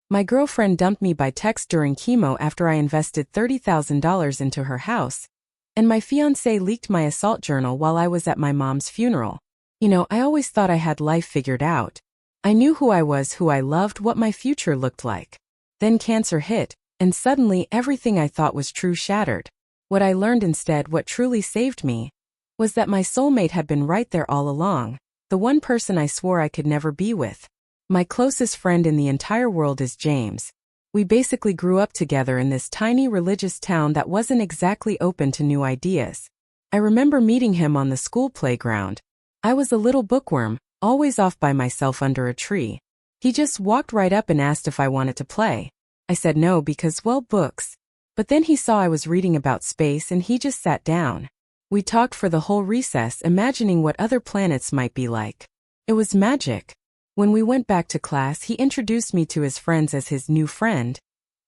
My girlfriend dumped me by text during chemo after I invested $30,000 into her house, and my fiancé leaked my assault journal while I was at my mom's funeral. I always thought I had life figured out. I knew who I was, who I loved, what my future looked like. Then cancer hit, and suddenly everything I thought was true shattered. What I learned instead, what truly saved me, was that my soulmate had been right there all along, the one person I swore I could never be with. My closest friend in the entire world is James. We basically grew up together in this tiny religious town that wasn't exactly open to new ideas. I remember meeting him on the school playground. I was a little bookworm, always off by myself under a tree. He just walked right up and asked if I wanted to play. I said no because, well, books. But then he saw I was reading about space and he just sat down. We talked for the whole recess, imagining what other planets might be like. It was magic. When we went back to class, he introduced me to his friends as his new friend.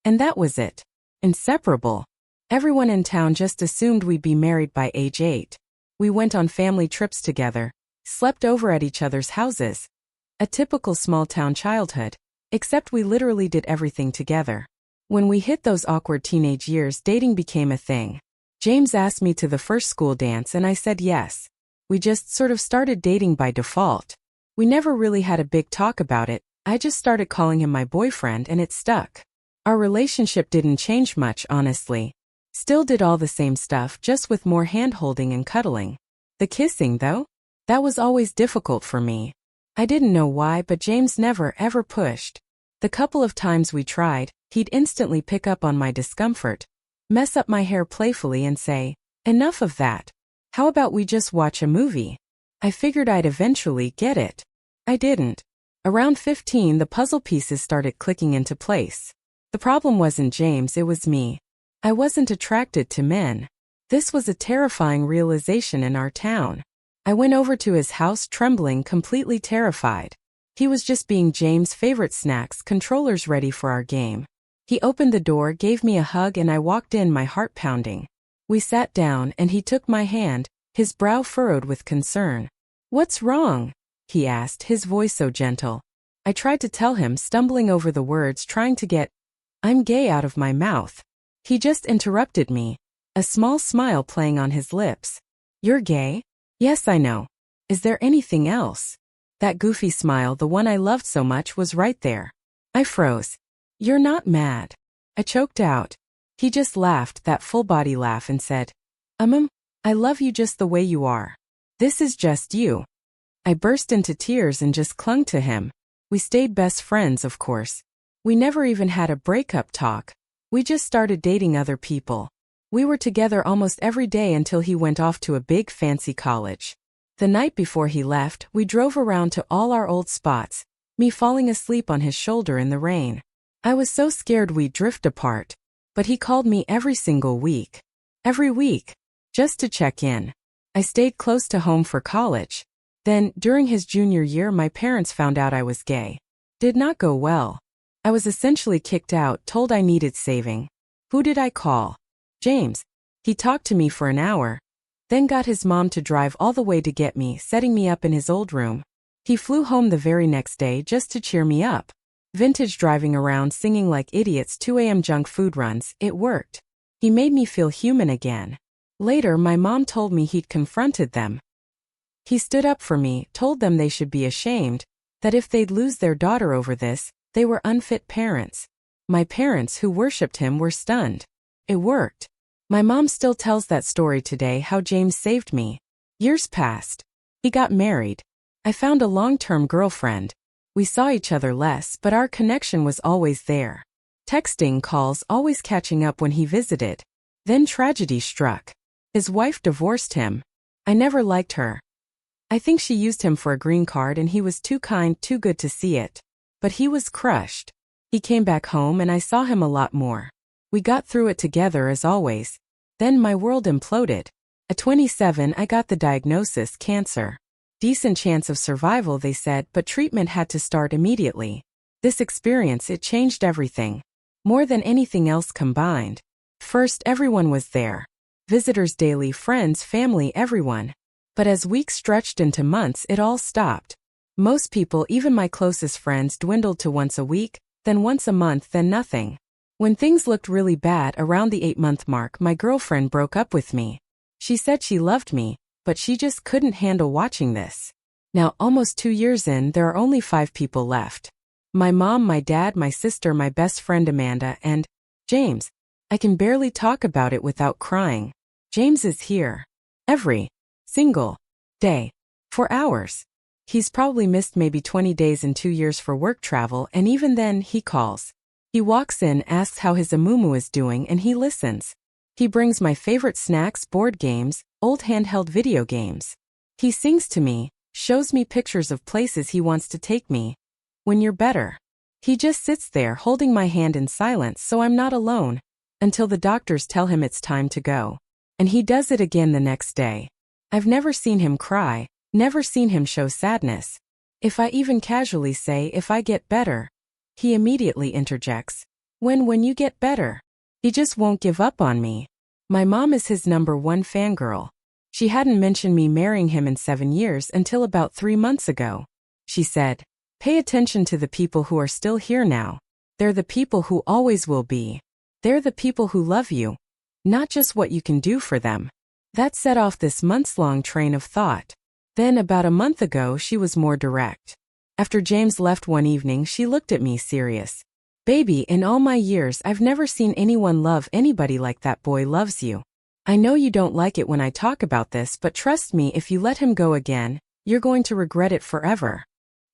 And that was it. Inseparable. Everyone in town just assumed we'd be married by age 8. We went on family trips together, slept over at each other's houses. A typical small-town childhood, except we literally did everything together. When we hit those awkward teenage years, dating became a thing. James asked me to the first school dance and I said yes. We just sort of started dating by default. We never really had a big talk about it. I just started calling him my boyfriend and it stuck. Our relationship didn't change much, honestly. Still did all the same stuff, just with more hand-holding and cuddling. The kissing, though? That was always difficult for me. I didn't know why, but James never ever pushed. The couple of times we tried, he'd instantly pick up on my discomfort, mess up my hair playfully and say, "Enough of that. How about we just watch a movie?" I figured I'd eventually get it. I didn't. Around 15, the puzzle pieces started clicking into place. The problem wasn't James, it was me. I wasn't attracted to men. This was a terrifying realization in our town. I went over to his house trembling, completely terrified. He was just being James' favorite snacks, controllers ready for our game. He opened the door, gave me a hug, and I walked in, my heart pounding. We sat down, and he took my hand, his brow furrowed with concern. "What's wrong?" he asked, his voice so gentle. I tried to tell him, stumbling over the words, trying to get "I'm gay" out of my mouth. He just interrupted me, a small smile playing on his lips. "You're gay?" "Yes, I know. Is there anything else?" That goofy smile, the one I loved so much, was right there. I froze. "You're not mad?" I choked out. He just laughed, that full-body laugh, and said, I love you just the way you are. This is just you." I burst into tears and just clung to him. We stayed best friends, of course. We never even had a breakup talk. We just started dating other people. We were together almost every day until he went off to a big fancy college. The night before he left, we drove around to all our old spots, me falling asleep on his shoulder in the rain. I was so scared we'd drift apart. But he called me every single week. Every week. Just to check in. I stayed close to home for college. Then, during his junior year, my parents found out I was gay. Did not go well. I was essentially kicked out, told I needed saving. Who did I call? James. He talked to me for an hour, then got his mom to drive all the way to get me, setting me up in his old room. He flew home the very next day just to cheer me up. Vintage driving around singing like idiots 2 a.m. junk food runs, it worked. He made me feel human again. Later, my mom told me he'd confronted them. He stood up for me, told them they should be ashamed, that if they'd lose their daughter over this, they were unfit parents. My parents, who worshipped him, were stunned. It worked. My mom still tells that story today, how James saved me. Years passed. He got married. I found a long-term girlfriend. We saw each other less, but our connection was always there. Texting, calls, always catching up when he visited. Then tragedy struck. His wife divorced him. I never liked her. I think she used him for a green card and he was too kind, too good to see it. But he was crushed. He came back home and I saw him a lot more. We got through it together as always. Then my world imploded. At 27, I got the diagnosis, cancer. Decent chance of survival, they said, but treatment had to start immediately. This experience, it changed everything. More than anything else combined. First, everyone was there. Visitors daily, friends, family, everyone. But as weeks stretched into months, it all stopped. Most people, even my closest friends, dwindled to once a week, then once a month, then nothing. When things looked really bad around the 8-month mark, my girlfriend broke up with me. She said she loved me, but she just couldn't handle watching this. Now, almost 2 years in, there are only 5 people left. My mom, my dad, my sister, my best friend Amanda, and James. I can barely talk about it without crying. James is here. Every single day. For hours. He's probably missed maybe 20 days in 2 years for work travel, and even then, he calls. He walks in, asks how his amumu is doing, and he listens. He brings my favorite snacks, board games, old handheld video games. He sings to me, shows me pictures of places he wants to take me. When you're better. He just sits there holding my hand in silence so I'm not alone, until the doctors tell him it's time to go. And he does it again the next day. I've never seen him cry, never seen him show sadness. If I even casually say, if I get better, he immediately interjects. When you get better? He just won't give up on me. My mom is his #1 fangirl. She hadn't mentioned me marrying him in 7 years until about 3 months ago. She said, pay attention to the people who are still here now. They're the people who always will be. They're the people who love you, not just what you can do for them. That set off this months-long train of thought. Then about a month ago she was more direct. After James left one evening, she looked at me serious. Baby, in all my years I've never seen anyone love anybody like that boy loves you. I know you don't like it when I talk about this, but trust me, if you let him go again, you're going to regret it forever.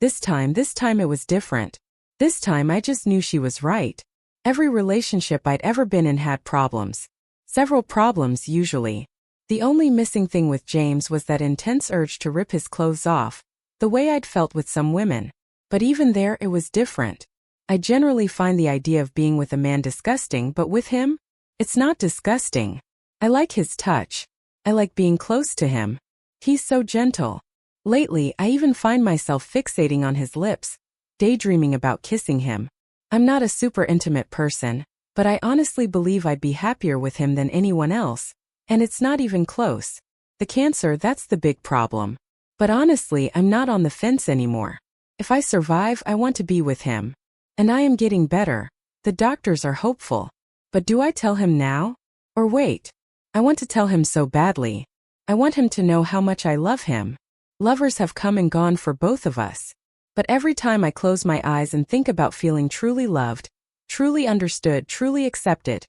This time it was different. This time I just knew she was right. Every relationship I'd ever been in had problems. Several problems usually. The only missing thing with James was that intense urge to rip his clothes off, the way I'd felt with some women. But even there it was different. I generally find the idea of being with a man disgusting, but with him, it's not disgusting. I like his touch. I like being close to him. He's so gentle. Lately, I even find myself fixating on his lips, daydreaming about kissing him. I'm not a super intimate person, but I honestly believe I'd be happier with him than anyone else. And it's not even close. The cancer, that's the big problem. But honestly, I'm not on the fence anymore. If I survive, I want to be with him. And I am getting better. The doctors are hopeful. But do I tell him now? Or wait? I want to tell him so badly. I want him to know how much I love him. Lovers have come and gone for both of us. But every time I close my eyes and think about feeling truly loved, truly understood, truly accepted,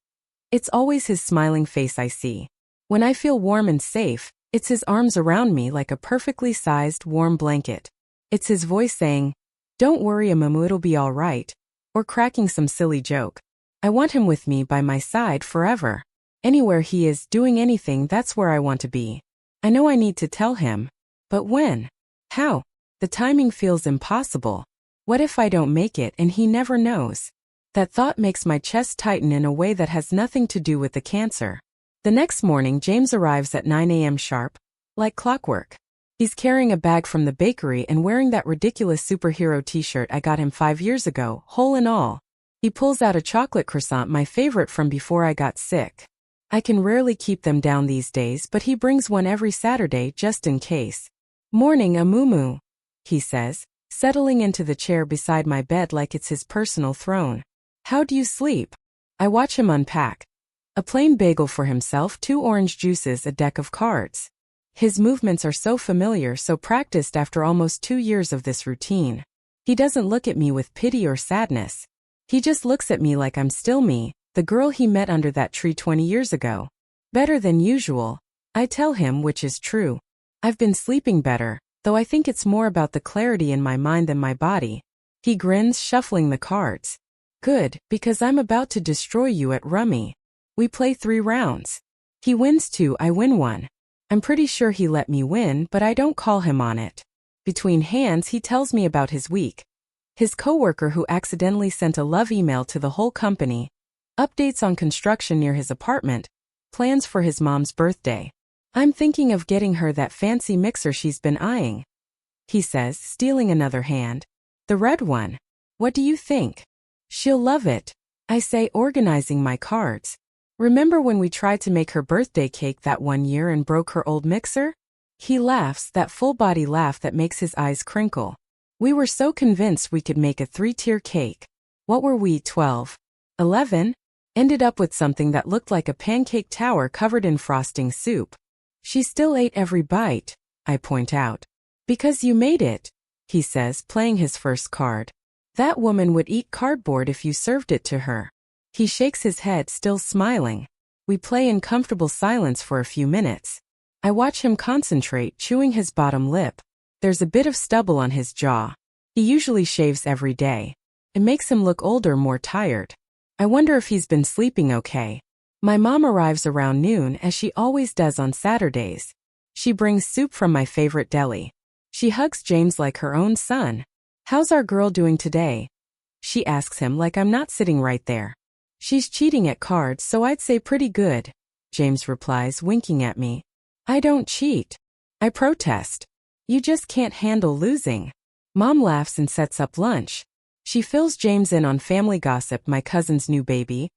it's always his smiling face I see. When I feel warm and safe, it's his arms around me like a perfectly sized, warm blanket. It's his voice saying, don't worry, Amamu, it'll be all right. Or cracking some silly joke. I want him with me by my side forever. Anywhere he is, doing anything, that's where I want to be. I know I need to tell him. But when? How? The timing feels impossible. What if I don't make it and he never knows? That thought makes my chest tighten in a way that has nothing to do with the cancer. The next morning, James arrives at 9 a.m. sharp, like clockwork. He's carrying a bag from the bakery and wearing that ridiculous superhero t-shirt I got him 5 years ago, hole and all. He pulls out a chocolate croissant, my favorite from before I got sick. I can rarely keep them down these days, but he brings one every Saturday just in case. Morning, Amumu, he says, settling into the chair beside my bed like it's his personal throne. How do you sleep? I watch him unpack. A plain bagel for himself, 2 orange juices, a deck of cards. His movements are so familiar, so practiced after almost 2 years of this routine. He doesn't look at me with pity or sadness. He just looks at me like I'm still me, the girl he met under that tree 20 years ago. Better than usual, I tell him, which is true. I've been sleeping better, though I think it's more about the clarity in my mind than my body. He grins, shuffling the cards. Good, because I'm about to destroy you at rummy. We play 3 rounds. He wins 2, I win 1. I'm pretty sure he let me win, but I don't call him on it. Between hands, he tells me about his week. His coworker who accidentally sent a love email to the whole company. Updates on construction near his apartment. Plans for his mom's birthday. I'm thinking of getting her that fancy mixer she's been eyeing. He says, stealing another hand. The red one. What do you think? She'll love it. I say, organizing my cards. Remember when we tried to make her birthday cake that one year and broke her old mixer? He laughs, that full-body laugh that makes his eyes crinkle. We were so convinced we could make a 3-tier cake. What were we, 12? 11? Ended up with something that looked like a pancake tower covered in frosting soup. She still ate every bite, I point out. Because you made it, he says, playing his first card. That woman would eat cardboard if you served it to her. He shakes his head, still smiling. We play in comfortable silence for a few minutes. I watch him concentrate, chewing his bottom lip. There's a bit of stubble on his jaw. He usually shaves every day. It makes him look older, more tired. I wonder if he's been sleeping okay. My mom arrives around noon, as she always does on Saturdays. She brings soup from my favorite deli. She hugs James like her own son. How's our girl doing today? She asks him like I'm not sitting right there. She's cheating at cards, so I'd say pretty good, James replies, winking at me. I don't cheat. I protest. You just can't handle losing. Mom laughs and sets up lunch. She fills James in on family gossip, my cousin's new baby,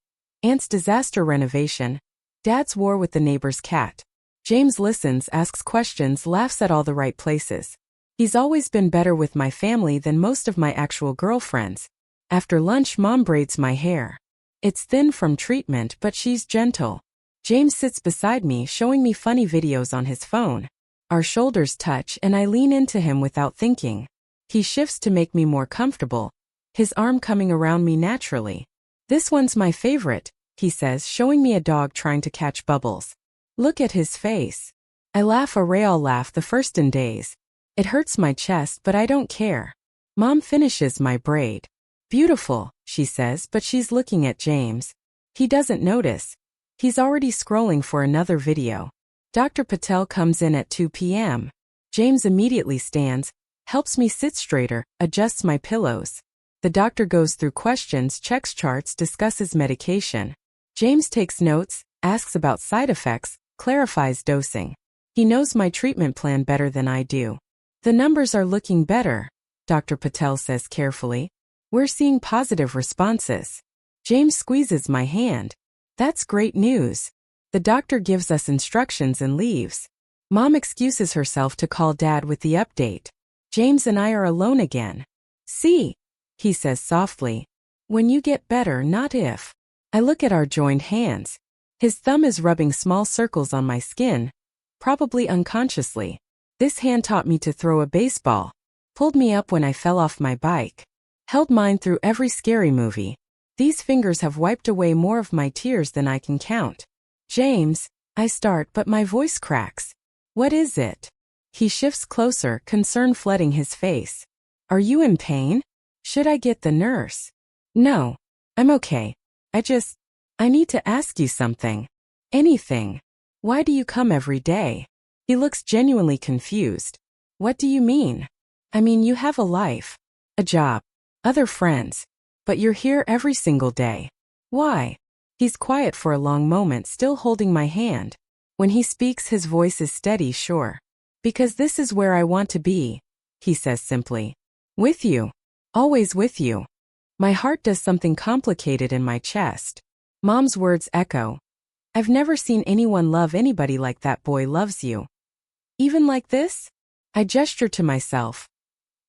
aunt's disaster renovation, dad's war with the neighbor's cat. James listens, asks questions, laughs at all the right places. He's always been better with my family than most of my actual girlfriends. After lunch, Mom braids my hair. It's thin from treatment, but she's gentle. James sits beside me, showing me funny videos on his phone. Our shoulders touch, and I lean into him without thinking. He shifts to make me more comfortable, his arm coming around me naturally. This one's my favorite, he says, showing me a dog trying to catch bubbles. Look at his face. I laugh a real laugh, the first in days. It hurts my chest, but I don't care. Mom finishes my braid. Beautiful, she says, but she's looking at James. He doesn't notice. He's already scrolling for another video. Dr. Patel comes in at 2 p.m. James immediately stands, helps me sit straighter, adjusts my pillows. The doctor goes through questions, checks charts, discusses medication. James takes notes, asks about side effects, clarifies dosing. He knows my treatment plan better than I do. The numbers are looking better, Dr. Patel says carefully. We're seeing positive responses. James squeezes my hand. That's great news. The doctor gives us instructions and leaves. Mom excuses herself to call Dad with the update. James and I are alone again. See, he says softly. When you get better, not if. I look at our joined hands. His thumb is rubbing small circles on my skin, probably unconsciously. This hand taught me to throw a baseball, pulled me up when I fell off my bike, held mine through every scary movie. These fingers have wiped away more of my tears than I can count. James, I start, but my voice cracks. What is it? He shifts closer, concern flooding his face. Are you in pain? Should I get the nurse? No, I'm okay. I need to ask you something. Anything. Why do you come every day? He looks genuinely confused. What do you mean? I mean, you have a life, a job, other friends, but you're here every single day. Why? He's quiet for a long moment, still holding my hand. When he speaks, his voice is steady, sure. Because this is where I want to be, he says simply. With you. Always with you. My heart does something complicated in my chest. Mom's words echo. I've never seen anyone love anybody like that boy loves you. Even like this? I gesture to myself.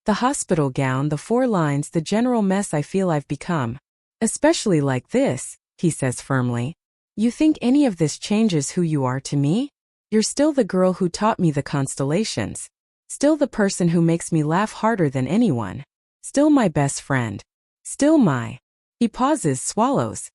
The hospital gown, the 4 lines, the general mess I feel I've become. Especially like this, he says firmly. You think any of this changes who you are to me? You're still the girl who taught me the constellations. Still the person who makes me laugh harder than anyone. Still my best friend. Still my. He pauses, swallows.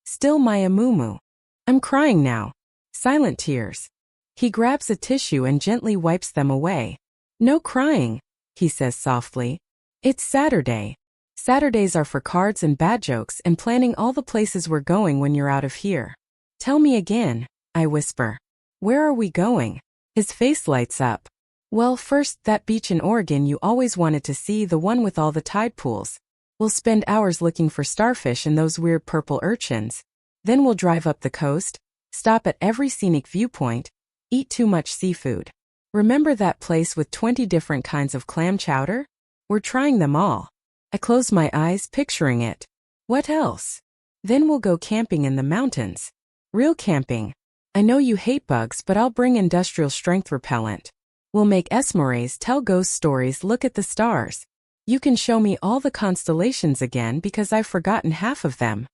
Still my amumu. I'm crying now. Silent tears. He grabs a tissue and gently wipes them away. No crying, he says softly. It's Saturday. Saturdays are for cards and bad jokes and planning all the places we're going when you're out of here. Tell me again, I whisper. Where are we going? His face lights up. Well, first, that beach in Oregon you always wanted to see, the one with all the tide pools. We'll spend hours looking for starfish and those weird purple urchins. Then we'll drive up the coast, stop at every scenic viewpoint, eat too much seafood. Remember that place with 20 different kinds of clam chowder? We're trying them all. I close my eyes, picturing it. What else? Then we'll go camping in the mountains. Real camping. I know you hate bugs, but I'll bring industrial strength repellent. We'll make esmeraldas, tell ghost stories, look at the stars. You can show me all the constellations again because I've forgotten half of them.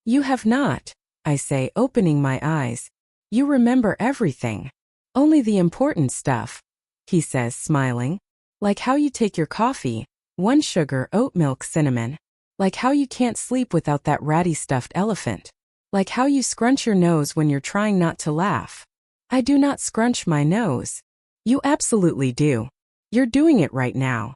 You have not, I say, opening my eyes. You remember everything. Only the important stuff, he says, smiling. Like how you take your coffee, 1 sugar, oat milk, cinnamon. Like how you can't sleep without that ratty stuffed elephant. Like how you scrunch your nose when you're trying not to laugh. I do not scrunch my nose. You absolutely do. You're doing it right now.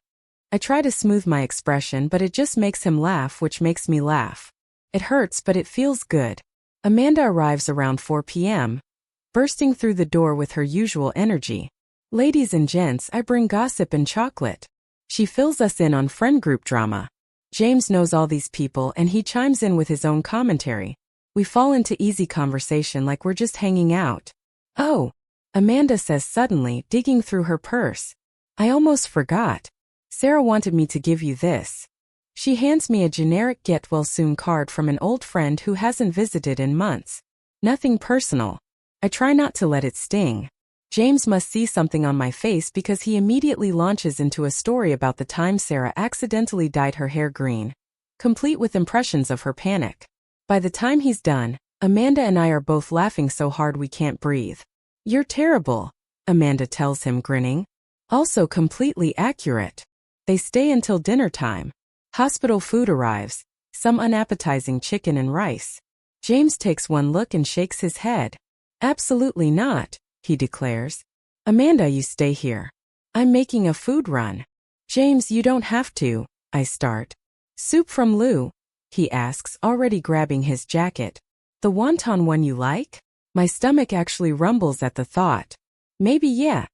I try to smooth my expression, but it just makes him laugh, which makes me laugh. It hurts, but it feels good. Amanda arrives around 4 p.m., bursting through the door with her usual energy. Ladies and gents, I bring gossip and chocolate. She fills us in on friend group drama. James knows all these people and he chimes in with his own commentary. We fall into easy conversation like we're just hanging out. Oh, Amanda says suddenly, digging through her purse. I almost forgot. Sarah wanted me to give you this. She hands me a generic get-well-soon card from an old friend who hasn't visited in months. Nothing personal. I try not to let it sting. James must see something on my face because he immediately launches into a story about the time Sarah accidentally dyed her hair green, complete with impressions of her panic. By the time he's done, Amanda and I are both laughing so hard we can't breathe. You're terrible, Amanda tells him, grinning. Also completely accurate. They stay until dinner time. Hospital food arrives, some unappetizing chicken and rice. James takes one look and shakes his head. Absolutely not, he declares. Amanda, you stay here. I'm making a food run. James, you don't have to, I start. Soup from Lou? He asks, already grabbing his jacket. The wonton one you like? My stomach actually rumbles at the thought. Maybe yeah.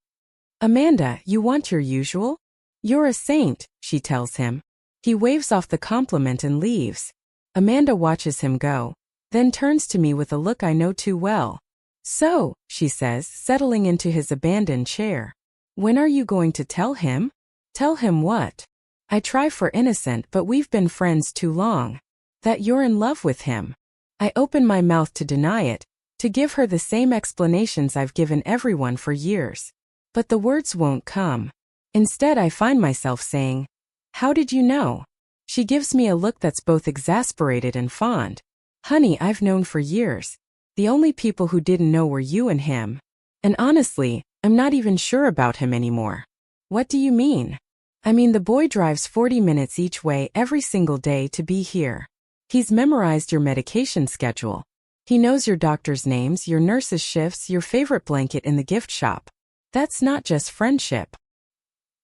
Amanda, you want your usual? You're a saint, she tells him. He waves off the compliment and leaves. Amanda watches him go, then turns to me with a look I know too well. So, she says, settling into his abandoned chair. When are you going to tell him? Tell him what? I try for innocent, but we've been friends too long. That you're in love with him. I open my mouth to deny it, to give her the same explanations I've given everyone for years. But the words won't come. Instead, I find myself saying, how did you know? She gives me a look that's both exasperated and fond. Honey, I've known for years. The only people who didn't know were you and him. And honestly, I'm not even sure about him anymore. What do you mean? I mean, the boy drives 40 minutes each way every single day to be here. He's memorized your medication schedule. He knows your doctor's names, your nurse's shifts, your favorite blanket in the gift shop. That's not just friendship.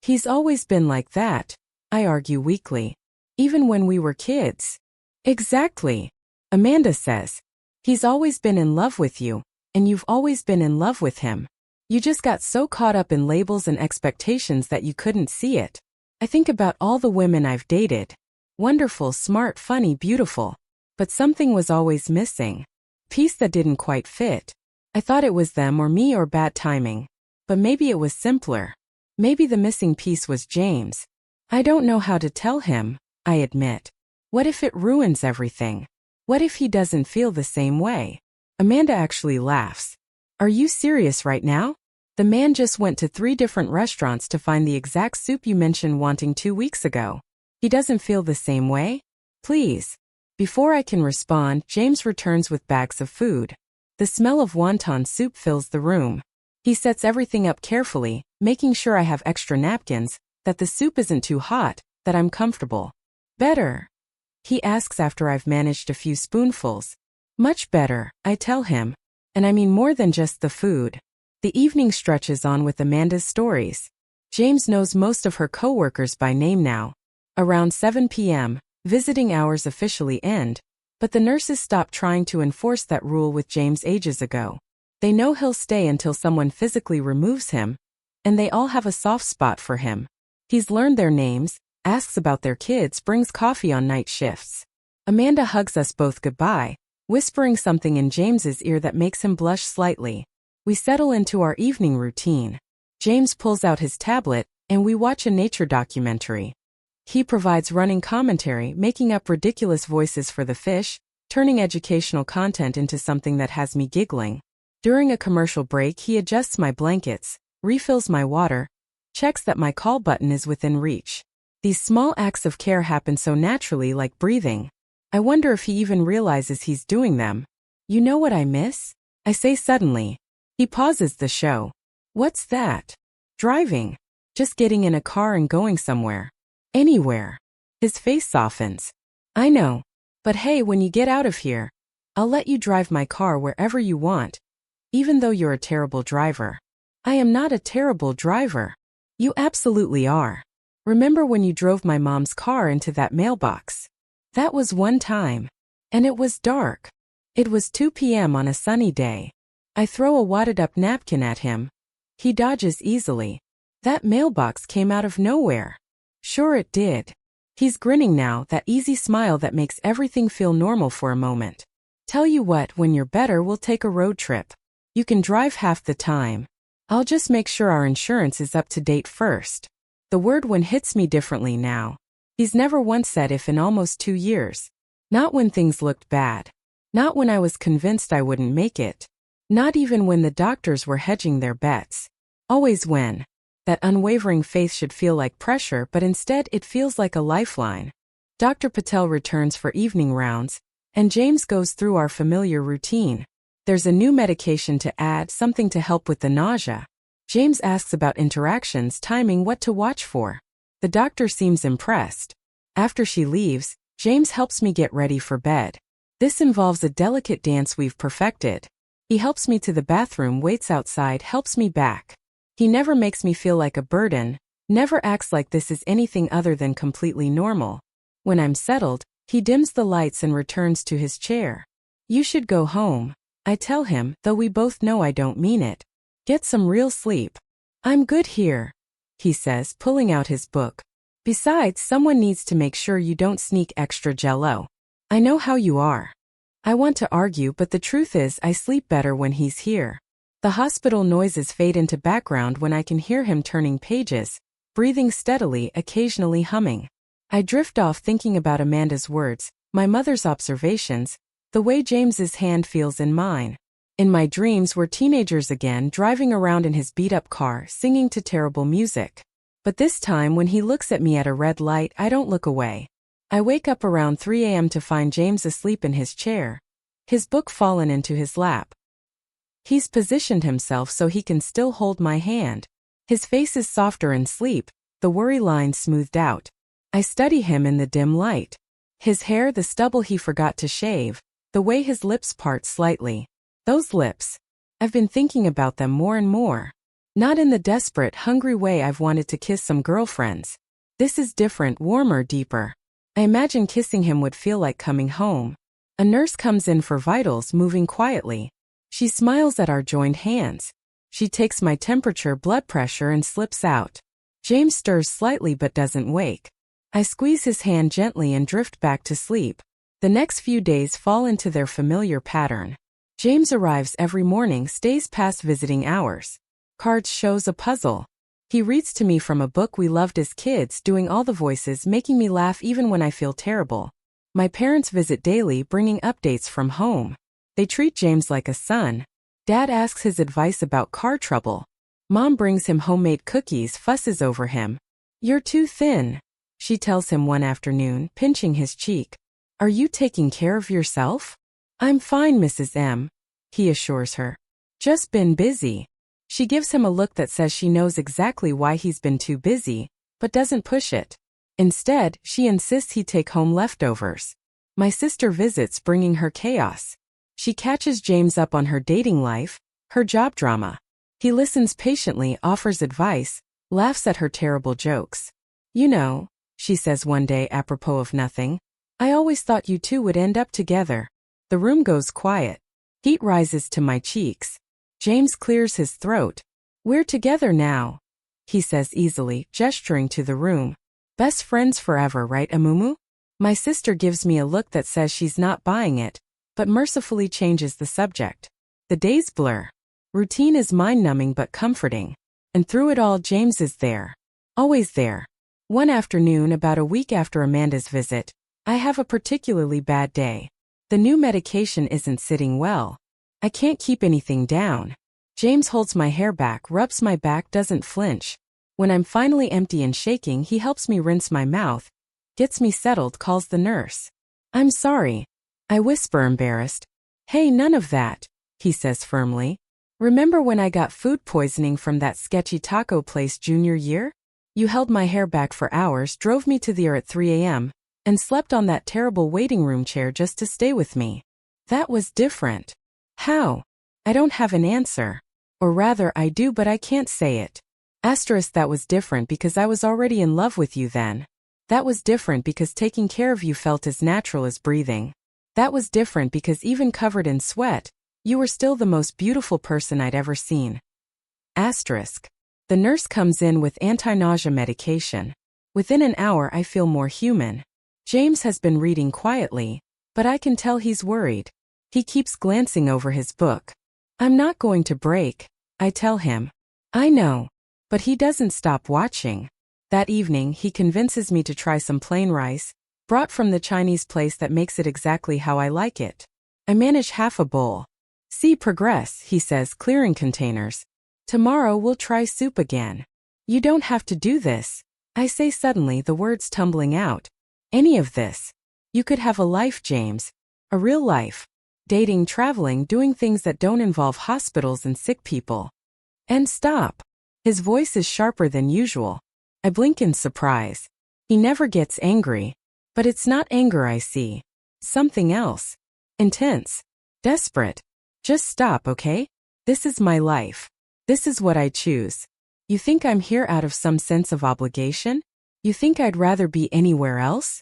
He's always been like that, I argue weakly. Even when we were kids. Exactly. Amanda says. He's always been in love with you, and you've always been in love with him. You just got so caught up in labels and expectations that you couldn't see it. I think about all the women I've dated. Wonderful, smart, funny, beautiful. But something was always missing. Piece that didn't quite fit. I thought it was them or me or bad timing. But maybe it was simpler. Maybe the missing piece was James. I don't know how to tell him, I admit. What if it ruins everything? What if he doesn't feel the same way? Amanda actually laughs. Are you serious right now? The man just went to 3 different restaurants to find the exact soup you mentioned wanting 2 weeks ago. He doesn't feel the same way? Please. Before I can respond, James returns with bags of food. The smell of wonton soup fills the room. He sets everything up carefully, making sure I have extra napkins, that the soup isn't too hot, that I'm comfortable. Better? He asks after I've managed a few spoonfuls. Much better, I tell him. And I mean more than just the food. The evening stretches on with Amanda's stories. James knows most of her coworkers by name now. Around 7 p.m., visiting hours officially end, but the nurses stopped trying to enforce that rule with James ages ago. They know he'll stay until someone physically removes him, and they all have a soft spot for him. He's learned their names, asks about their kids, brings coffee on night shifts. Amanda hugs us both goodbye, whispering something in James's ear that makes him blush slightly. We settle into our evening routine. James pulls out his tablet, and we watch a nature documentary. He provides running commentary, making up ridiculous voices for the fish, turning educational content into something that has me giggling. During a commercial break, he adjusts my blankets, refills my water, checks that my call button is within reach. These small acts of care happen so naturally, like breathing. I wonder if he even realizes he's doing them. You know what I miss? I say suddenly. He pauses the show. What's that? Driving. Just getting in a car and going somewhere. Anywhere. His face softens. I know. But hey, when you get out of here, I'll let you drive my car wherever you want. Even though you're a terrible driver. I am not a terrible driver. You absolutely are. Remember when you drove my mom's car into that mailbox? That was one time. And it was dark. It was 2 p.m. on a sunny day. I throw a wadded-up napkin at him. He dodges easily. That mailbox came out of nowhere. Sure it did. He's grinning now, that easy smile that makes everything feel normal for a moment. Tell you what, when you're better, we'll take a road trip. You can drive half the time. I'll just make sure our insurance is up to date first. The word when hits me differently now. He's never once said if in almost 2 years. Not when things looked bad. Not when I was convinced I wouldn't make it. Not even when the doctors were hedging their bets. Always when. That unwavering faith should feel like pressure, but instead it feels like a lifeline. Dr. Patel returns for evening rounds, and James goes through our familiar routine. There's a new medication to add, something to help with the nausea. James asks about interactions, timing, what to watch for. The doctor seems impressed. After she leaves, James helps me get ready for bed. This involves a delicate dance we've perfected. He helps me to the bathroom, waits outside, helps me back. He never makes me feel like a burden, never acts like this is anything other than completely normal. When I'm settled, he dims the lights and returns to his chair. You should go home. I tell him, though we both know I don't mean it. Get some real sleep. I'm good here, he says, pulling out his book. Besides, someone needs to make sure you don't sneak extra Jell-O. I know how you are. I want to argue, but the truth is I sleep better when he's here. The hospital noises fade into background when I can hear him turning pages, breathing steadily, occasionally humming. I drift off thinking about Amanda's words, my mother's observations, the way James's hand feels in mine. In my dreams we're teenagers again, driving around in his beat-up car, singing to terrible music. But this time when he looks at me at a red light, I don't look away. I wake up around 3 a.m. to find James asleep in his chair, his book fallen into his lap. He's positioned himself so he can still hold my hand. His face is softer in sleep, the worry lines smoothed out. I study him in the dim light. His hair, the stubble he forgot to shave, the way his lips part slightly. Those lips. I've been thinking about them more and more. Not in the desperate, hungry way I've wanted to kiss some girlfriends. This is different, warmer, deeper. I imagine kissing him would feel like coming home. A nurse comes in for vitals, moving quietly. She smiles at our joined hands. She takes my temperature, blood pressure, and slips out. James stirs slightly but doesn't wake. I squeeze his hand gently and drift back to sleep. The next few days fall into their familiar pattern. James arrives every morning, stays past visiting hours. Cards, shows, a puzzle. He reads to me from a book we loved as kids, doing all the voices, making me laugh even when I feel terrible. My parents visit daily, bringing updates from home. They treat James like a son. Dad asks his advice about car trouble. Mom brings him homemade cookies, fusses over him. You're too thin, she tells him one afternoon, pinching his cheek. Are you taking care of yourself? I'm fine, Mrs. M, he assures her. Just been busy. She gives him a look that says she knows exactly why he's been too busy, but doesn't push it. Instead, she insists he take home leftovers. My sister visits, bringing her chaos. She catches James up on her dating life, her job drama. He listens patiently, offers advice, laughs at her terrible jokes. You know, she says one day apropos of nothing, I always thought you two would end up together. The room goes quiet. Heat rises to my cheeks. James clears his throat. We're together now, he says easily, gesturing to the room. Best friends forever, right, Amumu? My sister gives me a look that says she's not buying it, but mercifully changes the subject. The days blur. Routine is mind-numbing but comforting. And through it all, James is there. Always there. One afternoon, about a week after Amanda's visit, I have a particularly bad day. The new medication isn't sitting well. I can't keep anything down. James holds my hair back, rubs my back, doesn't flinch. When I'm finally empty and shaking, he helps me rinse my mouth, gets me settled, calls the nurse. I'm sorry. I whisper, embarrassed. Hey, none of that, he says firmly. Remember when I got food poisoning from that sketchy taco place junior year? You held my hair back for hours, drove me to the ER at 3 a.m., and slept on that terrible waiting room chair just to stay with me. That was different. How? I don't have an answer. Or rather, I do, but I can't say it. That was different because I was already in love with you then. That was different because taking care of you felt as natural as breathing. That was different because even covered in sweat, you were still the most beautiful person I'd ever seen. The nurse comes in with anti-nausea medication. Within an hour, I feel more human. James has been reading quietly, but I can tell he's worried. He keeps glancing over his book. I'm not going to break, I tell him. I know. But he doesn't stop watching. That evening, he convinces me to try some plain rice, brought from the Chinese place that makes it exactly how I like it. I manage half a bowl. See progress, he says, clearing containers. Tomorrow we'll try soup again. You don't have to do this, I say suddenly, the words tumbling out. Any of this. You could have a life, James. A real life. Dating, traveling, doing things that don't involve hospitals and sick people. And stop. His voice is sharper than usual. I blink in surprise. He never gets angry. But it's not anger I see. Something else. Intense. Desperate. Just stop, okay? This is my life. This is what I choose. You think I'm here out of some sense of obligation? You think I'd rather be anywhere else?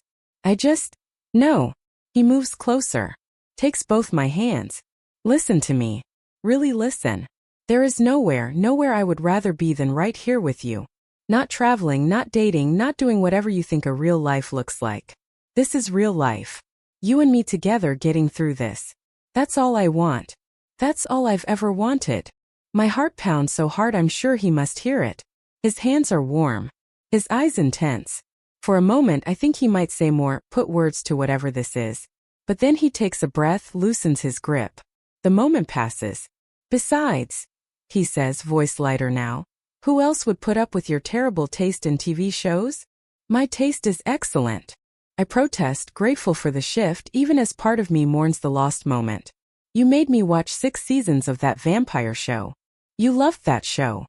No. He moves closer. Takes both my hands. Listen to me. Really listen. There is nowhere I would rather be than right here with you. Not traveling, not dating, not doing whatever you think a real life looks like. This is real life. You and me together getting through this. That's all I want. That's all I've ever wanted. My heart pounds so hard I'm sure he must hear it. His hands are warm. His eyes intense. For a moment I think he might say more, put words to whatever this is. But then he takes a breath, loosens his grip. The moment passes. Besides, he says, voice lighter now, who else would put up with your terrible taste in TV shows? My taste is excellent. I protest, grateful for the shift, even as part of me mourns the lost moment. You made me watch 6 seasons of that vampire show. You loved that show.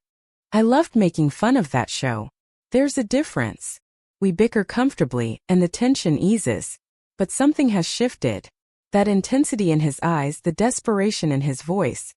I loved making fun of that show. There's a difference. We bicker comfortably, and the tension eases. But something has shifted. That intensity in his eyes, the desperation in his voice.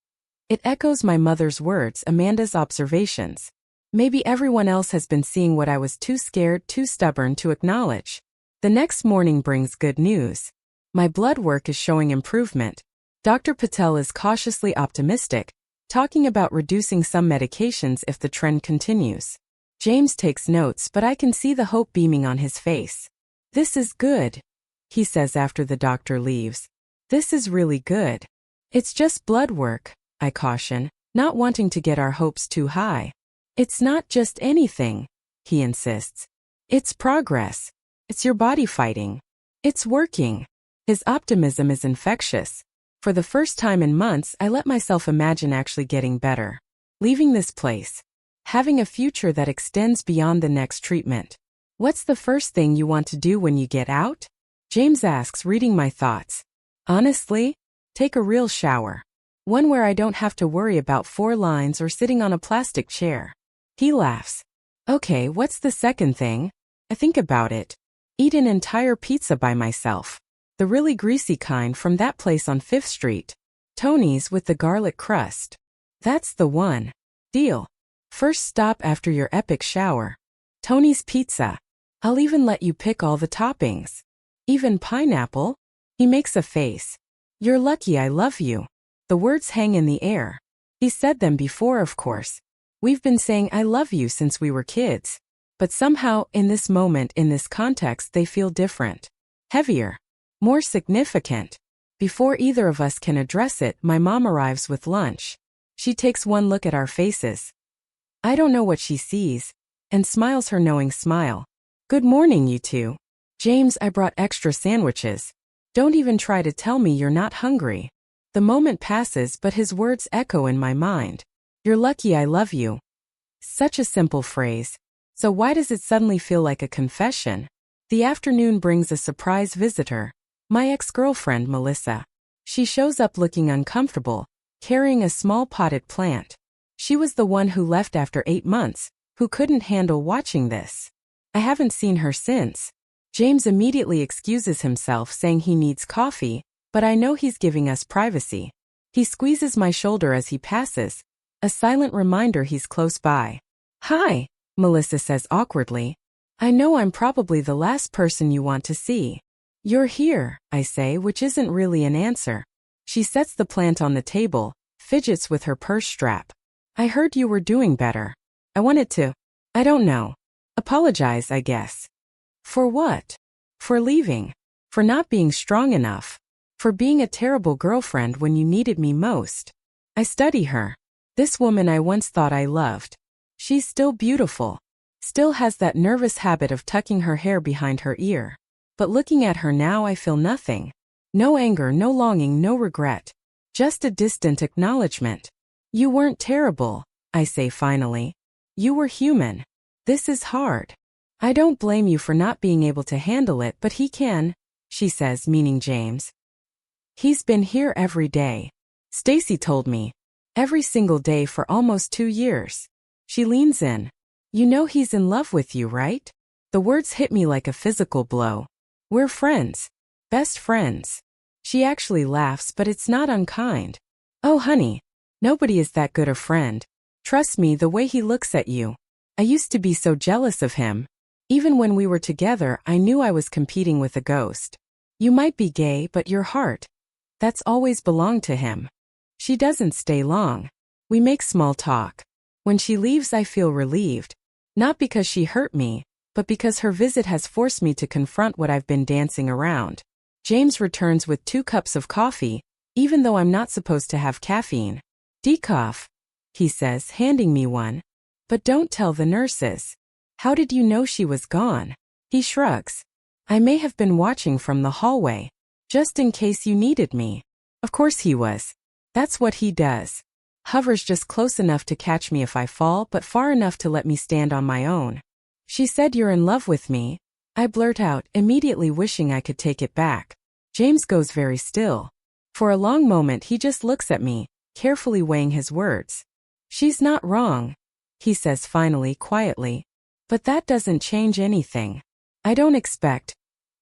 It echoes my mother's words, Amanda's observations. Maybe everyone else has been seeing what I was too scared, too stubborn to acknowledge. The next morning brings good news. My blood work is showing improvement. Dr. Patel is cautiously optimistic, talking about reducing some medications if the trend continues. James takes notes, but I can see the hope beaming on his face. This is good, he says after the doctor leaves. This is really good. It's just blood work, I caution, not wanting to get our hopes too high. It's not just anything, he insists. It's progress. It's your body fighting. It's working. His optimism is infectious. For the first time in months, I let myself imagine actually getting better. Leaving this place. Having a future that extends beyond the next treatment. What's the first thing you want to do when you get out? James asks, reading my thoughts. Honestly, take a real shower. One where I don't have to worry about 4 lines or sitting on a plastic chair. He laughs. Okay, what's the second thing? I think about it. Eat an entire pizza by myself. The really greasy kind from that place on 5th Street. Tony's with the garlic crust. That's the one. Deal. First stop after your epic shower. Tony's Pizza. I'll even let you pick all the toppings. Even pineapple? He makes a face. You're lucky I love you. The words hang in the air. He said them before, of course. We've been saying I love you since we were kids. But somehow, in this moment, in this context, they feel different. Heavier. More significant. Before either of us can address it, my mom arrives with lunch. She takes one look at our faces. I don't know what she sees, and smiles her knowing smile. Good morning, you two. James, I brought extra sandwiches. Don't even try to tell me you're not hungry. The moment passes, but his words echo in my mind. You're lucky I love you. Such a simple phrase. So why does it suddenly feel like a confession? The afternoon brings a surprise visitor. My ex-girlfriend, Melissa. She shows up looking uncomfortable, carrying a small potted plant. She was the one who left after 8 months, who couldn't handle watching this. I haven't seen her since. James immediately excuses himself, saying he needs coffee, but I know he's giving us privacy. He squeezes my shoulder as he passes, a silent reminder he's close by. "Hi," Melissa says awkwardly. "I know I'm probably the last person you want to see." "You're here," I say, which isn't really an answer. She sets the plant on the table, fidgets with her purse strap. "I heard you were doing better. I wanted to, I don't know, apologize, I guess." "For what?" "For leaving. For not being strong enough. For being a terrible girlfriend when you needed me most." I study her. This woman I once thought I loved. She's still beautiful. Still has that nervous habit of tucking her hair behind her ear. But looking at her now, I feel nothing. No anger, no longing, no regret. Just a distant acknowledgement. "You weren't terrible," I say finally. "You were human. This is hard. I don't blame you for not being able to handle it, but he can," she says, meaning James. "He's been here every day. Stacy told me. Every single day for almost 2 years." She leans in. "You know he's in love with you, right?" The words hit me like a physical blow. "We're friends. Best friends." She actually laughs, but it's not unkind. "Oh honey, nobody is that good a friend. Trust me, the way he looks at you. I used to be so jealous of him. Even when we were together, I knew I was competing with a ghost. You might be gay, but your heart, that's always belonged to him." She doesn't stay long. We make small talk. When she leaves, I feel relieved. Not because she hurt me, but because her visit has forced me to confront what I've been dancing around. James returns with 2 cups of coffee, even though I'm not supposed to have caffeine. "Decaf," he says, handing me one. "But don't tell the nurses." "How did you know she was gone?" He shrugs. "I may have been watching from the hallway, just in case you needed me." Of course he was. That's what he does. Hovers just close enough to catch me if I fall, but far enough to let me stand on my own. "She said you're in love with me," I blurt out, immediately wishing I could take it back. James goes very still. For a long moment he just looks at me, carefully weighing his words. "She's not wrong," he says finally, quietly. "But that doesn't change anything. I don't expect—"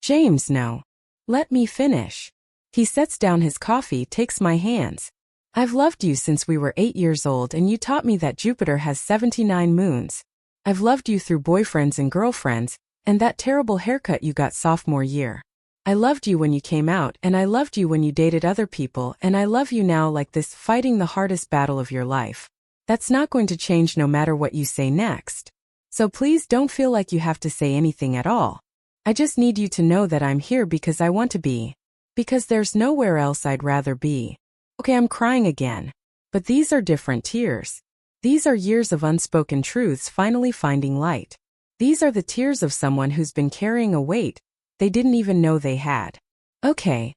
"James, no. Let me finish." He sets down his coffee, takes my hands. "I've loved you since we were 8 years old, and you taught me that Jupiter has 79 moons. I've loved you through boyfriends and girlfriends, and that terrible haircut you got sophomore year. I loved you when you came out, and I loved you when you dated other people, and I love you now like this, fighting the hardest battle of your life. That's not going to change no matter what you say next. So please don't feel like you have to say anything at all. I just need you to know that I'm here because I want to be. Because there's nowhere else I'd rather be." Okay, I'm crying again. But these are different tears. These are years of unspoken truths finally finding light. These are the tears of someone who's been carrying a weight they didn't even know they had. "Okay,"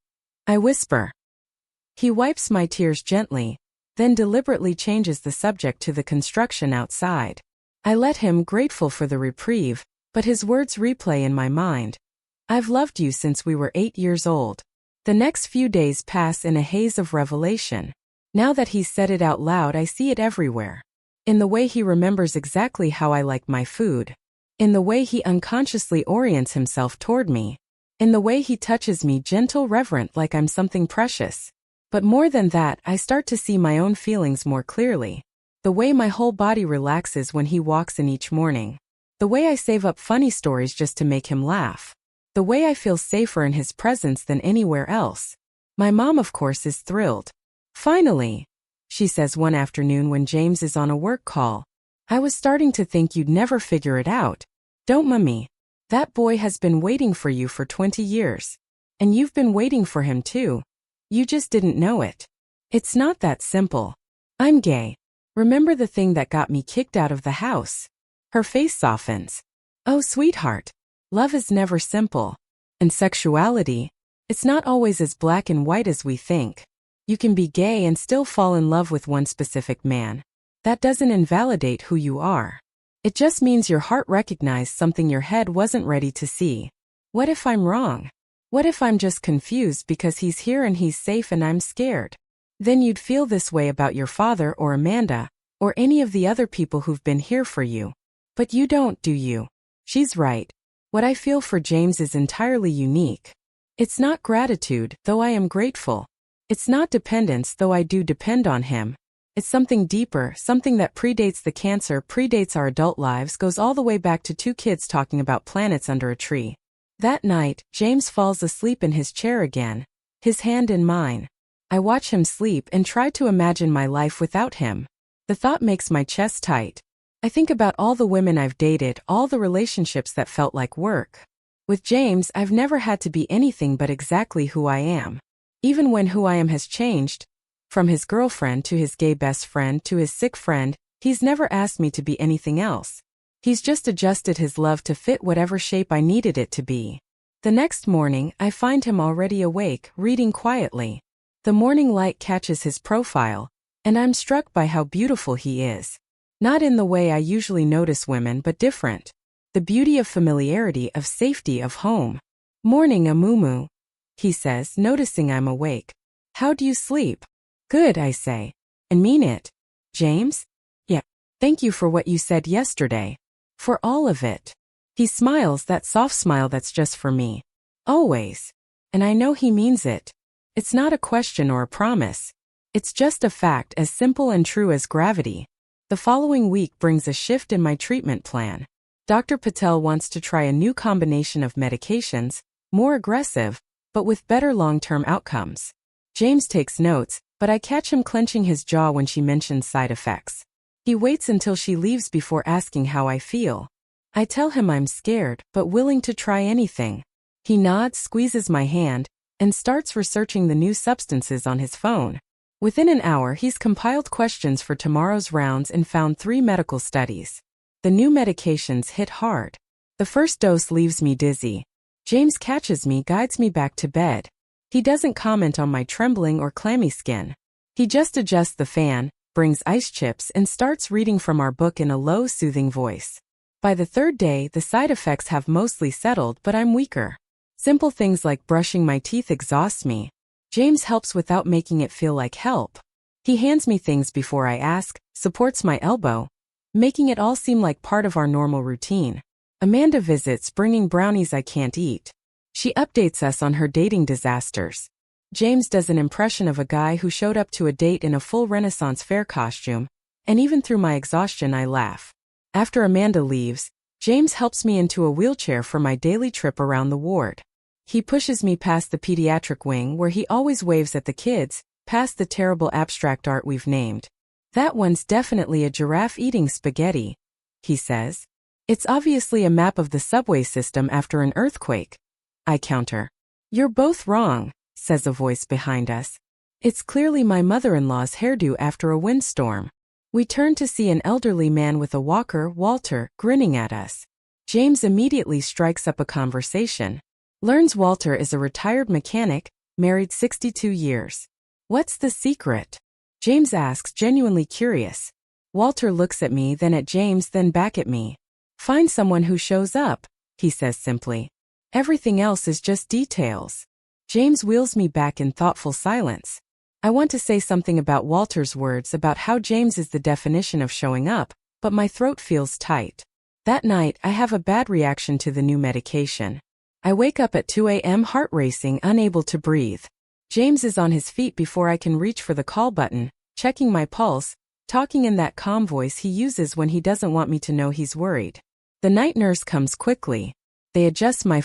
I whisper. He wipes my tears gently, then deliberately changes the subject to the construction outside. I let him, grateful for the reprieve, but his words replay in my mind. "I've loved you since we were 8 years old." The next few days pass in a haze of revelation. Now that he's said it out loud, I see it everywhere. In the way he remembers exactly how I like my food. In the way he unconsciously orients himself toward me. In the way he touches me, gentle, reverent, like I'm something precious. But more than that, I start to see my own feelings more clearly. The way my whole body relaxes when he walks in each morning. The way I save up funny stories just to make him laugh. The way I feel safer in his presence than anywhere else. My mom, of course, is thrilled. "Finally," she says one afternoon when James is on a work call. "I was starting to think you'd never figure it out. Don't, Mummy? That boy has been waiting for you for 20 years. And you've been waiting for him too. You just didn't know it. It's not that simple. I'm gay. Remember the thing that got me kicked out of the house?" Her face softens. "Oh, sweetheart. Love is never simple. And sexuality, it's not always as black and white as we think. You can be gay and still fall in love with one specific man. That doesn't invalidate who you are. It just means your heart recognized something your head wasn't ready to see. What if I'm wrong? What if I'm just confused because he's here and he's safe and I'm scared? Then you'd feel this way about your father or Amanda, or any of the other people who've been here for you. But you don't, do you? She's right. What I feel for James is entirely unique. It's not gratitude, though I am grateful. It's not dependence, though I do depend on him. It's something deeper, something that predates the cancer, predates our adult lives, goes all the way back to two kids talking about planets under a tree. That night, James falls asleep in his chair again, his hand in mine. I watch him sleep and try to imagine my life without him. The thought makes my chest tight. I think about all the women I've dated, all the relationships that felt like work. With James, I've never had to be anything but exactly who I am. Even when who I am has changed, from his girlfriend to his gay best friend to his sick friend, he's never asked me to be anything else. He's just adjusted his love to fit whatever shape I needed it to be. The next morning, I find him already awake, reading quietly. The morning light catches his profile, and I'm struck by how beautiful he is. Not in the way I usually notice women, but different. The beauty of familiarity, of safety, of home. "Morning, Amumu," he says, noticing I'm awake. "How do you sleep?" "Good," I say. And mean it. "James?" "Yeah. Thank you for what you said yesterday. For all of it." He smiles, that soft smile that's just for me. Always. And I know he means it. It's not a question or a promise. It's just a fact as simple and true as gravity. The following week brings a shift in my treatment plan. Dr. Patel wants to try a new combination of medications, more aggressive, but with better long-term outcomes. James takes notes, but I catch him clenching his jaw when she mentions side effects. He waits until she leaves before asking how I feel. I tell him I'm scared, but willing to try anything. He nods, squeezes my hand, and starts researching the new substances on his phone. Within an hour, he's compiled questions for tomorrow's rounds and found 3 medical studies. The new medications hit hard. The first dose leaves me dizzy. James catches me, guides me back to bed. He doesn't comment on my trembling or clammy skin. He just adjusts the fan, brings ice chips, and starts reading from our book in a low, soothing voice. By the 3rd day, the side effects have mostly settled, but I'm weaker. Simple things like brushing my teeth exhaust me. James helps without making it feel like help. He hands me things before I ask, supports my elbow, making it all seem like part of our normal routine. Amanda visits, bringing brownies I can't eat. She updates us on her dating disasters. James does an impression of a guy who showed up to a date in a full Renaissance fair costume, and even through my exhaustion I laugh. After Amanda leaves, James helps me into a wheelchair for my daily trip around the ward. He pushes me past the pediatric wing where he always waves at the kids, past the terrible abstract art we've named. "That one's definitely a giraffe eating spaghetti," he says. "It's obviously a map of the subway system after an earthquake," I counter. "You're both wrong," says a voice behind us. It's clearly my mother-in-law's hairdo after a windstorm. We turn to see an elderly man with a walker, Walter, grinning at us. James immediately strikes up a conversation. Learns Walter is a retired mechanic, married 62 years. "What's the secret?" James asks, genuinely curious. Walter looks at me, then at James, then back at me. "Find someone who shows up," he says simply. "Everything else is just details." James wheels me back in thoughtful silence. I want to say something about Walter's words about how James is the definition of showing up, but my throat feels tight. That night, I have a bad reaction to the new medication. I wake up at 2 a.m. heart racing, unable to breathe. James is on his feet before I can reach for the call button, checking my pulse, talking in that calm voice he uses when he doesn't want me to know he's worried. The night nurse comes quickly. They adjust my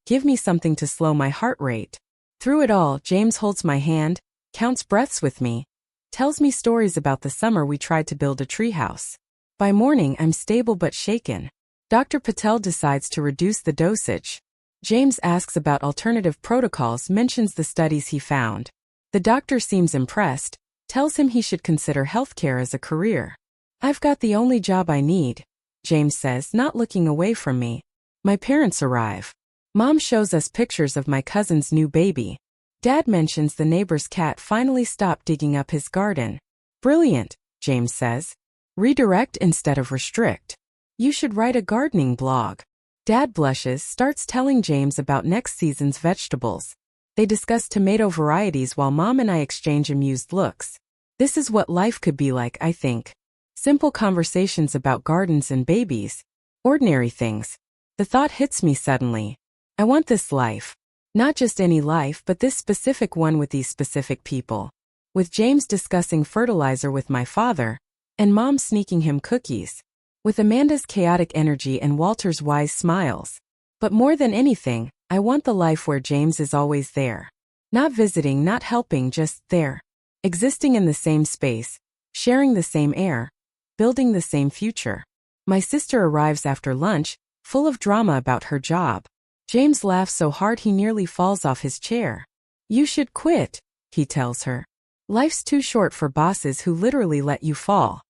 give me something to slow my heart rate. Through it all, James holds my hand, counts breaths with me, tells me stories about the summer we tried to build a treehouse. By morning, I'm stable but shaken. Dr. Patel decides to reduce the dosage. James asks about alternative protocols, mentions the studies he found. The doctor seems impressed, tells him he should consider healthcare as a career. "I've got the only job I need," James says, not looking away from me. My parents arrive. Mom shows us pictures of my cousin's new baby. Dad mentions the neighbor's cat finally stopped digging up his garden. "Brilliant," James says. Redirect instead of restrict. You should write a gardening blog. Dad blushes, starts telling James about next season's vegetables. They discuss tomato varieties while Mom and I exchange amused looks. This is what life could be like, I think. Simple conversations about gardens and babies. Ordinary things. The thought hits me suddenly. I want this life. Not just any life, but this specific one with these specific people. With James discussing fertilizer with my father, and Mom sneaking him cookies. With Amanda's chaotic energy and Walter's wise smiles. But more than anything, I want the life where James is always there. Not visiting, not helping, just there. Existing in the same space, sharing the same air, building the same future. My sister arrives after lunch, full of drama about her job. James laughs so hard he nearly falls off his chair. You should quit, he tells her. Life's too short for bosses who literally let you fall.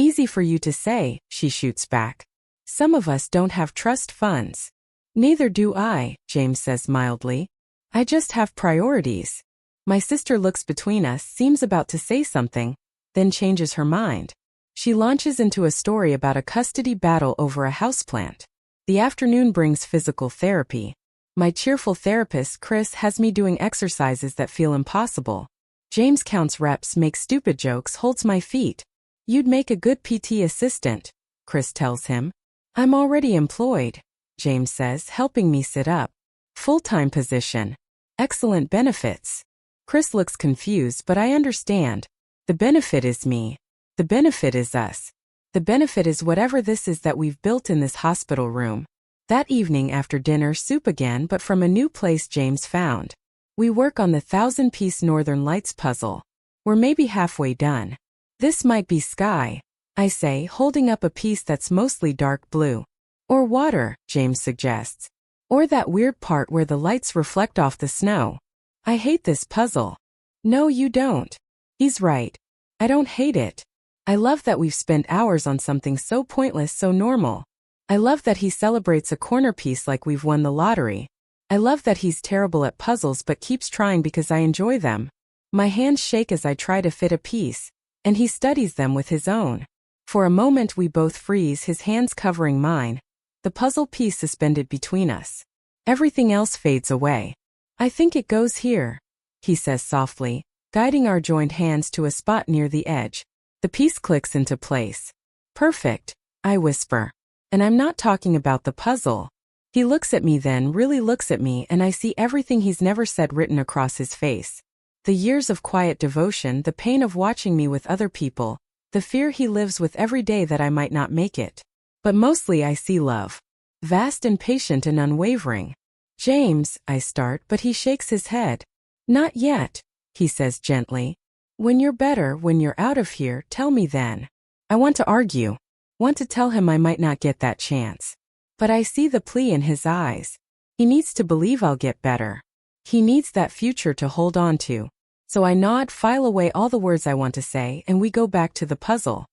Easy for you to say, she shoots back. Some of us don't have trust funds. Neither do I, James says mildly. I just have priorities. My sister looks between us, seems about to say something, then changes her mind. She launches into a story about a custody battle over a houseplant. The afternoon brings physical therapy. My cheerful therapist, Chris, has me doing exercises that feel impossible. James counts reps, makes stupid jokes, holds my feet. You'd make a good PT assistant, Chris tells him. I'm already employed, James says, helping me sit up. Full-time position. Excellent benefits. Chris looks confused, but I understand. The benefit is me. The benefit is us. The benefit is whatever this is that we've built in this hospital room. That evening after dinner, soup again, but from a new place James found. We work on the 1,000-piece Northern Lights puzzle. We're maybe halfway done. This might be sky, I say, holding up a piece that's mostly dark blue. Or water, James suggests. Or that weird part where the lights reflect off the snow. I hate this puzzle. No, you don't. He's right. I don't hate it. I love that we've spent hours on something so pointless, so normal. I love that he celebrates a corner piece like we've won the lottery. I love that he's terrible at puzzles but keeps trying because I enjoy them. My hands shake as I try to fit a piece, and he studies them with his own. For a moment we both freeze, his hands covering mine, the puzzle piece suspended between us. Everything else fades away. I think it goes here, he says softly, guiding our joined hands to a spot near the edge. The piece clicks into place. Perfect, I whisper. And I'm not talking about the puzzle. He looks at me, then really looks at me, and I see everything he's never said written across his face. The years of quiet devotion, the pain of watching me with other people, the fear he lives with every day that I might not make it. But mostly I see love. Vast and patient and unwavering. James, I start, but he shakes his head. Not yet, he says gently. When you're better, when you're out of here, tell me then. I want to argue. Want to tell him I might not get that chance. But I see the plea in his eyes. He needs to believe I'll get better. He needs that future to hold on to. So I nod, file away all the words I want to say, and we go back to the puzzle.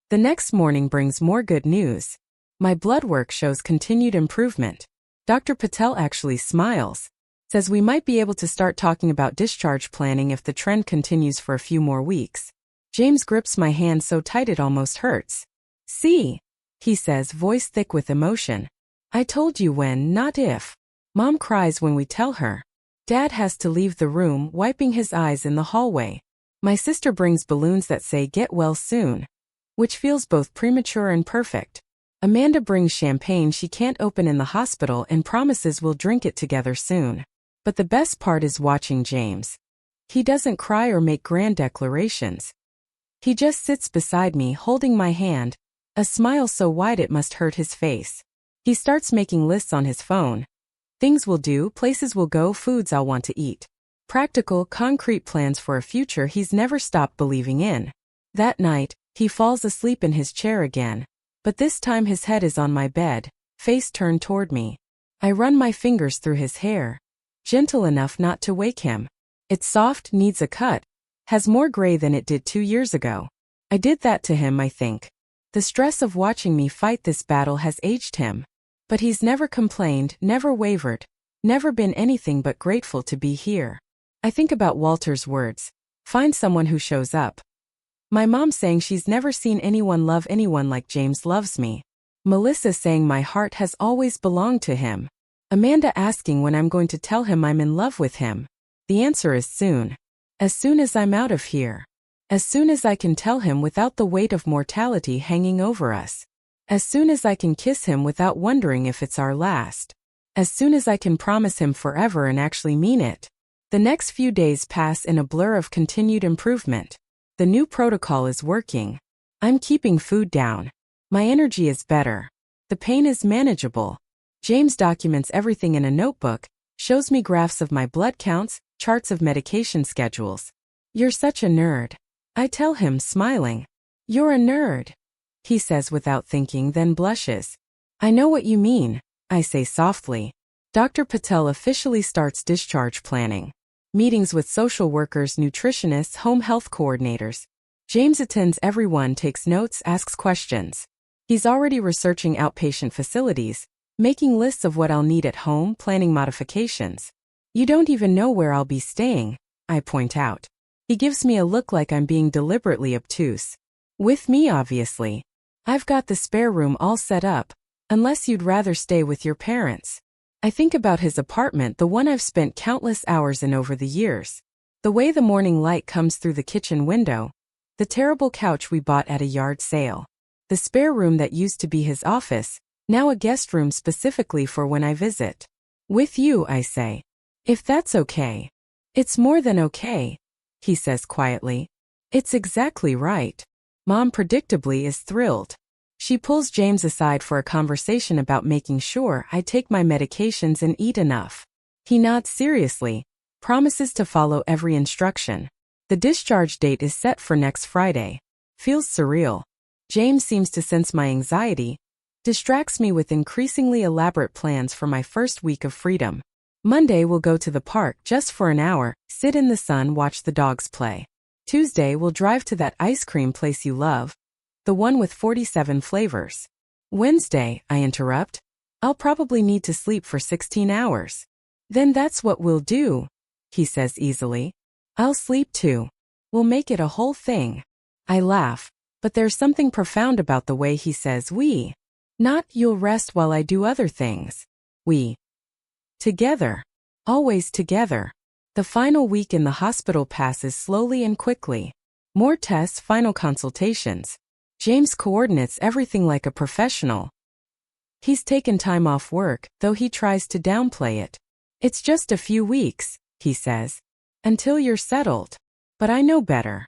The next morning brings more good news. My blood work shows continued improvement. Dr. Patel actually smiles. Says we might be able to start talking about discharge planning if the trend continues for a few more weeks. James grips my hand so tight it almost hurts. See, he says, voice thick with emotion. I told you when, not if. Mom cries when we tell her. Dad has to leave the room, wiping his eyes in the hallway. My sister brings balloons that say get well soon, which feels both premature and perfect. Amanda brings champagne she can't open in the hospital and promises we'll drink it together soon. But the best part is watching James. He doesn't cry or make grand declarations. He just sits beside me holding my hand, a smile so wide it must hurt his face. He starts making lists on his phone. Things we'll do, places we'll go, foods I'll want to eat. Practical, concrete plans for a future he's never stopped believing in. That night, he falls asleep in his chair again. But this time his head is on my bed, face turned toward me. I run my fingers through his hair. Gentle enough not to wake him. It's soft, needs a cut. Has more gray than it did 2 years ago. I did that to him, I think. The stress of watching me fight this battle has aged him. But he's never complained, never wavered, never been anything but grateful to be here. I think about Walter's words. Find someone who shows up. My mom saying she's never seen anyone love anyone like James loves me. Melissa saying my heart has always belonged to him. Amanda asking when I'm going to tell him I'm in love with him. The answer is soon. As soon as I'm out of here. As soon as I can tell him without the weight of mortality hanging over us. As soon as I can kiss him without wondering if it's our last. As soon as I can promise him forever and actually mean it. The next few days pass in a blur of continued improvement. The new protocol is working. I'm keeping food down. My energy is better. The pain is manageable. James documents everything in a notebook, shows me graphs of my blood counts, charts of medication schedules. You're such a nerd. I tell him, smiling. You're a nerd, he says without thinking, then blushes. I know what you mean, I say softly. Dr. Patel officially starts discharge planning. Meetings with social workers, nutritionists, home health coordinators. James attends everyone, takes notes, asks questions. He's already researching outpatient facilities, making lists of what I'll need at home, planning modifications. You don't even know where I'll be staying, I point out. He gives me a look like I'm being deliberately obtuse. With me, obviously. I've got the spare room all set up, unless you'd rather stay with your parents. I think about his apartment, the one I've spent countless hours in over the years. The way the morning light comes through the kitchen window. The terrible couch we bought at a yard sale. The spare room that used to be his office, now a guest room specifically for when I visit. With you, I say. If that's okay. It's more than okay, he says quietly. It's exactly right. Mom predictably is thrilled. She pulls James aside for a conversation about making sure I take my medications and eat enough. He nods seriously, promises to follow every instruction. The discharge date is set for next Friday. Feels surreal. James seems to sense my anxiety, distracts me with increasingly elaborate plans for my first week of freedom. Monday we'll go to the park just for an hour, sit in the sun, watch the dogs play. Tuesday we'll drive to that ice cream place you love. The one with 47 flavors. Wednesday, I interrupt. I'll probably need to sleep for 16 hours. Then that's what we'll do, he says easily. I'll sleep too. We'll make it a whole thing. I laugh, but there's something profound about the way he says we. Not you'll rest while I do other things. We. Together. Always together. The final week in the hospital passes slowly and quickly. More tests, final consultations. James coordinates everything like a professional. He's taken time off work, though he tries to downplay it. It's just a few weeks, he says. Until you're settled. But I know better.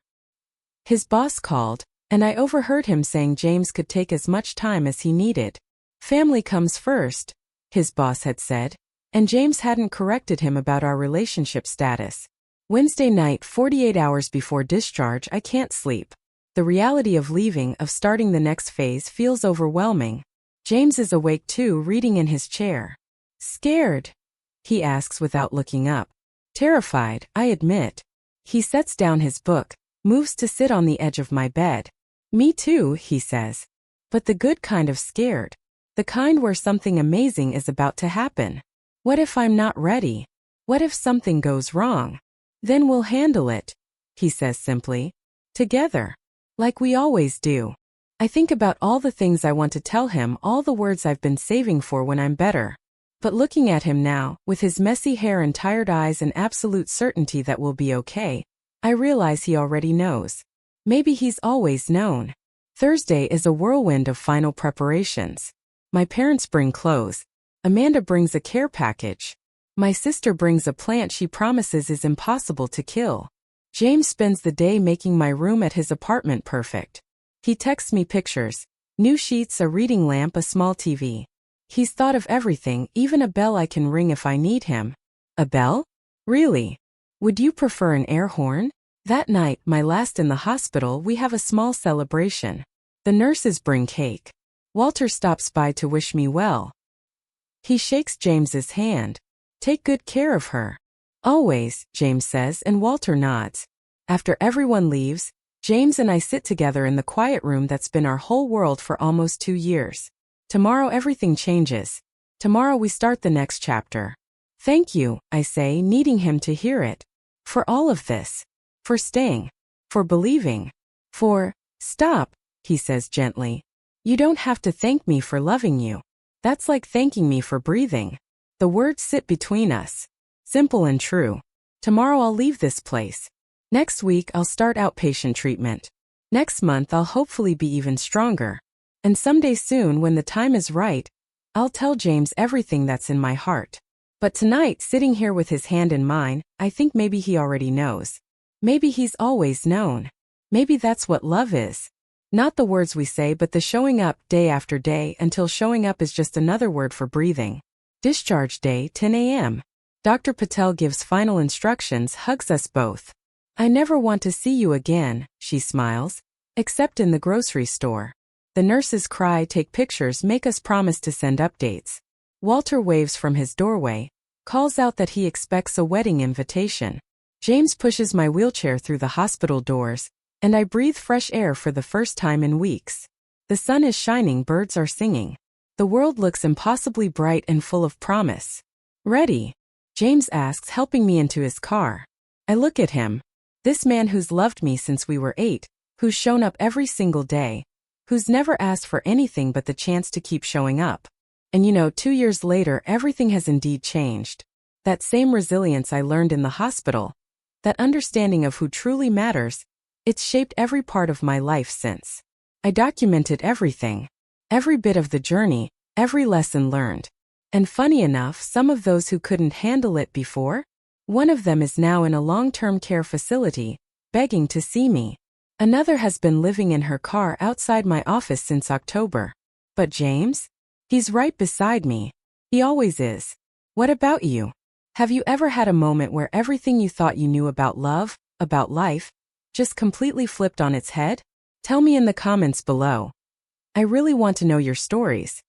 His boss called, and I overheard him saying James could take as much time as he needed. Family comes first, his boss had said, and James hadn't corrected him about our relationship status. Wednesday night, 48 hours before discharge, I can't sleep. The reality of leaving, of starting the next phase, feels overwhelming. James is awake too, reading in his chair. Scared? He asks without looking up. Terrified, I admit. He sets down his book, moves to sit on the edge of my bed. Me too, he says. But the good kind of scared. The kind where something amazing is about to happen. What if I'm not ready? What if something goes wrong? Then we'll handle it, he says simply. Together. Like we always do. I think about all the things I want to tell him, all the words I've been saving for when I'm better. But looking at him now, with his messy hair and tired eyes and absolute certainty that we'll be okay, I realize he already knows. Maybe he's always known. Thursday is a whirlwind of final preparations. My parents bring clothes. Amanda brings a care package. My sister brings a plant she promises is impossible to kill. James spends the day making my room at his apartment perfect. He texts me pictures, new sheets, a reading lamp, a small TV. He's thought of everything, even a bell I can ring if I need him. A bell? Really? Would you prefer an air horn? That night, my last in the hospital, we have a small celebration. The nurses bring cake. Walter stops by to wish me well. He shakes James's hand. Take good care of her. Always, James says, and Walter nods. After everyone leaves, James and I sit together in the quiet room that's been our whole world for almost 2 years. Tomorrow everything changes. Tomorrow we start the next chapter. Thank you, I say, needing him to hear it. For all of this. For staying. For believing. Stop, he says gently. You don't have to thank me for loving you. That's like thanking me for breathing. The words sit between us. Simple and true. Tomorrow I'll leave this place. Next week I'll start outpatient treatment. Next month I'll hopefully be even stronger. And someday soon, when the time is right, I'll tell James everything that's in my heart. But tonight, sitting here with his hand in mine, I think maybe he already knows. Maybe he's always known. Maybe that's what love is. Not the words we say, but the showing up day after day until showing up is just another word for breathing. Discharge day, 10 a.m. Dr. Patel gives final instructions, hugs us both. I never want to see you again, she smiles, except in the grocery store. The nurses cry, take pictures, make us promise to send updates. Walter waves from his doorway, calls out that he expects a wedding invitation. James pushes my wheelchair through the hospital doors, and I breathe fresh air for the first time in weeks. The sun is shining, birds are singing. The world looks impossibly bright and full of promise. Ready? James asks, helping me into his car. I look at him. This man who's loved me since we were 8, who's shown up every single day, who's never asked for anything but the chance to keep showing up. And 2 years later, everything has indeed changed. That same resilience I learned in the hospital, that understanding of who truly matters, it's shaped every part of my life since. I documented everything, every bit of the journey, every lesson learned. And funny enough, some of those who couldn't handle it before, one of them is now in a long-term care facility, begging to see me. Another has been living in her car outside my office since October. But James? He's right beside me. He always is. What about you? Have you ever had a moment where everything you thought you knew about love, about life, just completely flipped on its head? Tell me in the comments below. I really want to know your stories.